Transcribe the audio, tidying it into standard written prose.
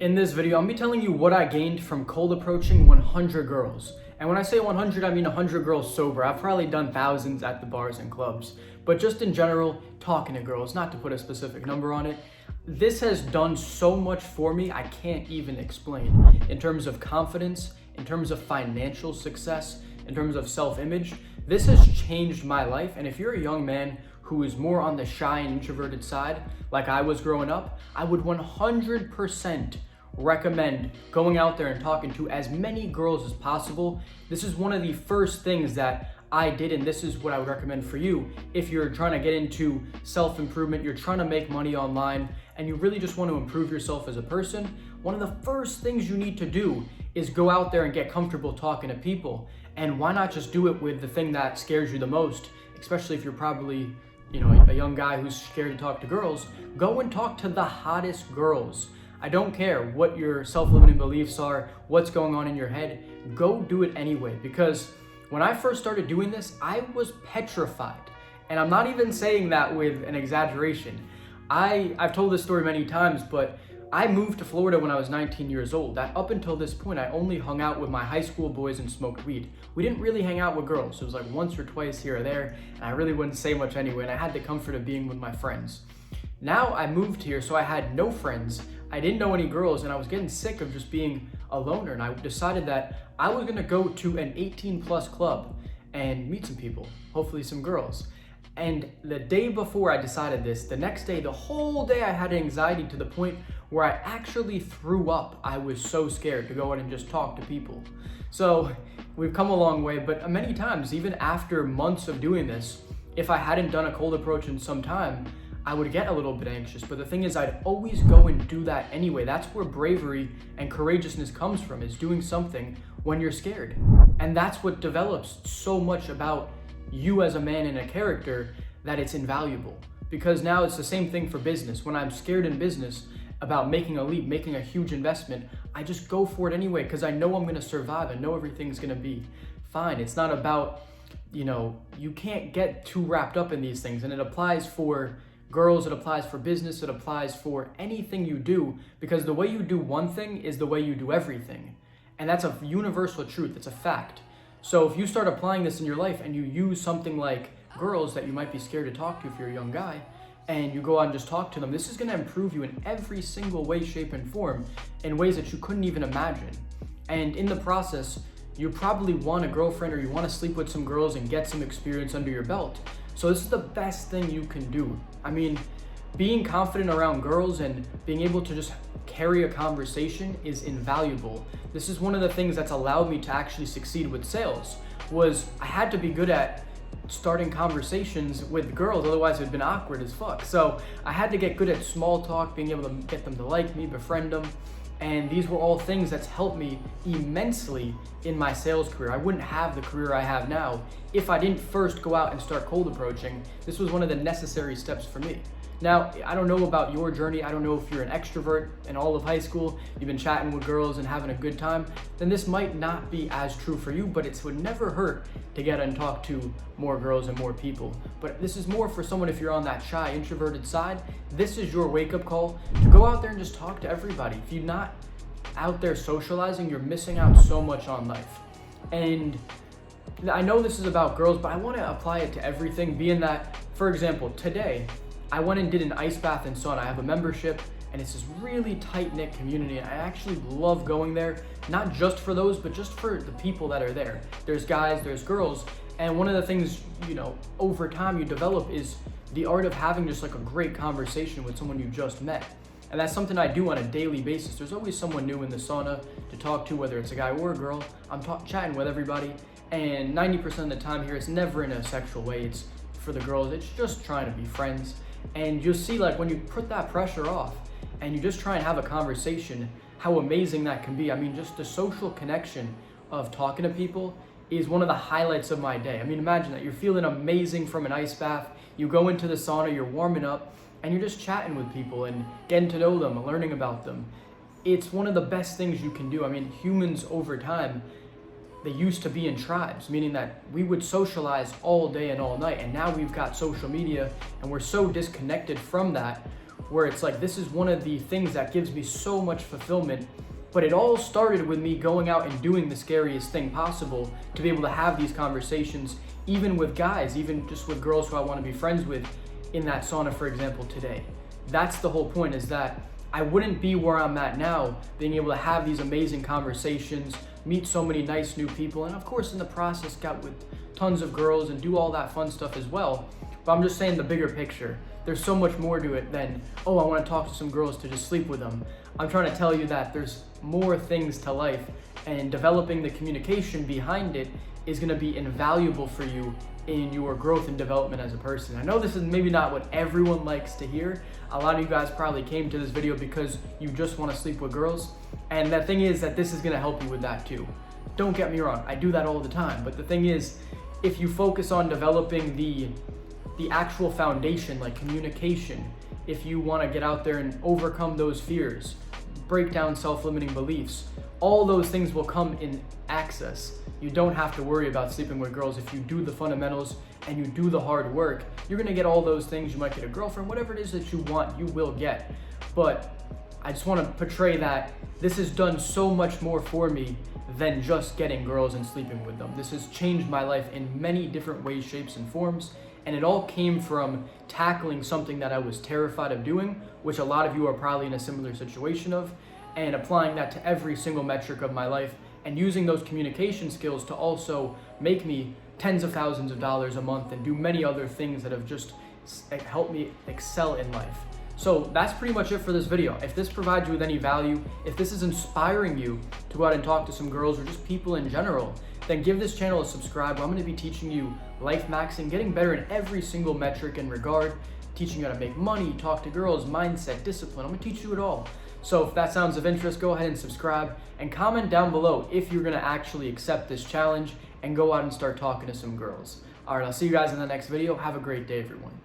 In this video, I'm gonna be telling you what I gained from cold approaching 100 girls. And when I say 100, I mean 100 girls sober. I've probably done thousands at the bars and clubs. But just in general, talking to girls, not to put a specific number on it, this has done so much for me, I can't even explain. In terms of confidence, in terms of financial success, in terms of self-image, this has changed my life. And if you're a young man who is more on the shy and introverted side, like I was growing up, I would 100% recommend going out there and talking to as many girls as possible. This is one of the first things that I did, and this is what I would recommend for you if you're trying to get into self-improvement, you're trying to make money online, and you really just want to improve yourself as a person. One of the first things you need to do is go out there and get comfortable talking to people. And why not just do it with the thing that scares you the most, especially if you're probably a young guy who's scared to talk to girls. Go and talk to the hottest girls. I don't care what your self-limiting beliefs are, what's going on in your head, go do it anyway. Because when I first started doing this, I was petrified. And I'm not even saying that with an exaggeration. I've told this story many times, but I moved to Florida when I was 19 years old. That up until this point, I only hung out with my high school boys and smoked weed. We didn't really hang out with girls. It was like once or twice here or there, and I really wouldn't say much anyway, and I had the comfort of being with my friends. Now I moved here, so I had no friends. I didn't know any girls, and I was getting sick of just being a loner, and I decided that I was gonna go to an 18+ club and meet some people, hopefully some girls. And the day before I decided this, the next day, the whole day I had anxiety to the point where I actually threw up. I was so scared to go out and just talk to people. So we've come a long way, but many times, even after months of doing this, if I hadn't done a cold approach in some time, I would get a little bit anxious. But the thing is, I'd always go and do that anyway. That's where bravery and courageousness comes from, is doing something when you're scared. And that's what develops so much about you as a man and a character, that it's invaluable. Because now it's the same thing for business. When I'm scared in business about making a leap, making a huge investment, I just go for it anyway because I know I'm gonna survive. I know everything's gonna be fine. It's not about, you can't get too wrapped up in these things. And it applies for girls, it applies for business, it applies for anything you do, because the way you do one thing is the way you do everything. And that's a universal truth, it's a fact. So if you start applying this in your life and you use something like girls that you might be scared to talk to if you're a young guy, and you go out and just talk to them, this is gonna improve you in every single way, shape, and form in ways that you couldn't even imagine. And in the process, you probably want a girlfriend or you wanna sleep with some girls and get some experience under your belt. So this is the best thing you can do. I mean, being confident around girls and being able to just carry a conversation is invaluable. This is one of the things that's allowed me to actually succeed with sales, was I had to be good at starting conversations with girls, otherwise it'd been awkward as fuck. So I had to get good at small talk, being able to get them to like me, befriend them. And these were all things that's helped me immensely in my sales career. I wouldn't have the career I have now if I didn't first go out and start cold approaching. This was one of the necessary steps for me. Now, I don't know about your journey. I don't know if you're an extrovert in all of high school, you've been chatting with girls and having a good time, then this might not be as true for you, but it would never hurt to get and talk to more girls and more people. But this is more for someone if you're on that shy, introverted side. This is your wake-up call to go out there and just talk to everybody. If you're not out there socializing, you're missing out so much on life. And I know this is about girls, but I want to apply it to everything, being that, for example, today, I went and did an ice bath and sauna. I have a membership, and it's this really tight-knit community, and I actually love going there, not just for those, but just for the people that are there. There's guys, there's girls, and one of the things, over time you develop is the art of having just like a great conversation with someone you just met. And that's something I do on a daily basis. There's always someone new in the sauna to talk to, whether it's a guy or a girl. I'm chatting with everybody, and 90% of the time here, it's never in a sexual way. It's for the girls, it's just trying to be friends. And you'll see, like, when you put that pressure off and you just try and have a conversation, how amazing that can be. I mean, just the social connection of talking to people is one of the highlights of my day. I mean, imagine that you're feeling amazing from an ice bath, you go into the sauna, you're warming up, and you're just chatting with people and getting to know them and learning about them. It's one of the best things you can do. I mean, humans over time, they used to be in tribes, meaning that we would socialize all day and all night. And now we've got social media and we're so disconnected from that, where it's like, this is one of the things that gives me so much fulfillment. But it all started with me going out and doing the scariest thing possible to be able to have these conversations, even with guys, even just with girls who I want to be friends with in that sauna, for example, today. That's the whole point, is that I wouldn't be where I'm at now, being able to have these amazing conversations, meet so many nice new people, and of course in the process got with tons of girls and do all that fun stuff as well. But I'm just saying the bigger picture. There's so much more to it than, oh, I want to talk to some girls to just sleep with them. I'm trying to tell you that there's more things to life, and developing the communication behind it is going to be invaluable for you in your growth and development as a person. I know this is maybe not what everyone likes to hear. A lot of you guys probably came to this video because you just want to sleep with girls. And the thing is that this is going to help you with that too. Don't get me wrong, I do that all the time. But the thing is, if you focus on developing the actual foundation, like communication, if you want to get out there and overcome those fears, break down self-limiting beliefs, all those things will come in access. You don't have to worry about sleeping with girls. If you do the fundamentals and you do the hard work, you're gonna get all those things. You might get a girlfriend, whatever it is that you want, you will get. But I just want to portray that this has done so much more for me than just getting girls and sleeping with them. This has changed my life in many different ways, shapes, and forms. And it all came from tackling something that I was terrified of doing, which a lot of you are probably in a similar situation of, and applying that to every single metric of my life, and using those communication skills to also make me tens of thousands of dollars a month and do many other things that have just helped me excel in life. So that's pretty much it for this video. If this provides you with any value, if this is inspiring you to go out and talk to some girls or just people in general, then give this channel a subscribe. I'm going to be teaching you life maxing, getting better in every single metric and regard, teaching you how to make money, talk to girls, mindset, discipline. I'm going to teach you it all. So if that sounds of interest, go ahead and subscribe and comment down below if you're going to actually accept this challenge and go out and start talking to some girls. All right, I'll see you guys in the next video. Have a great day, everyone.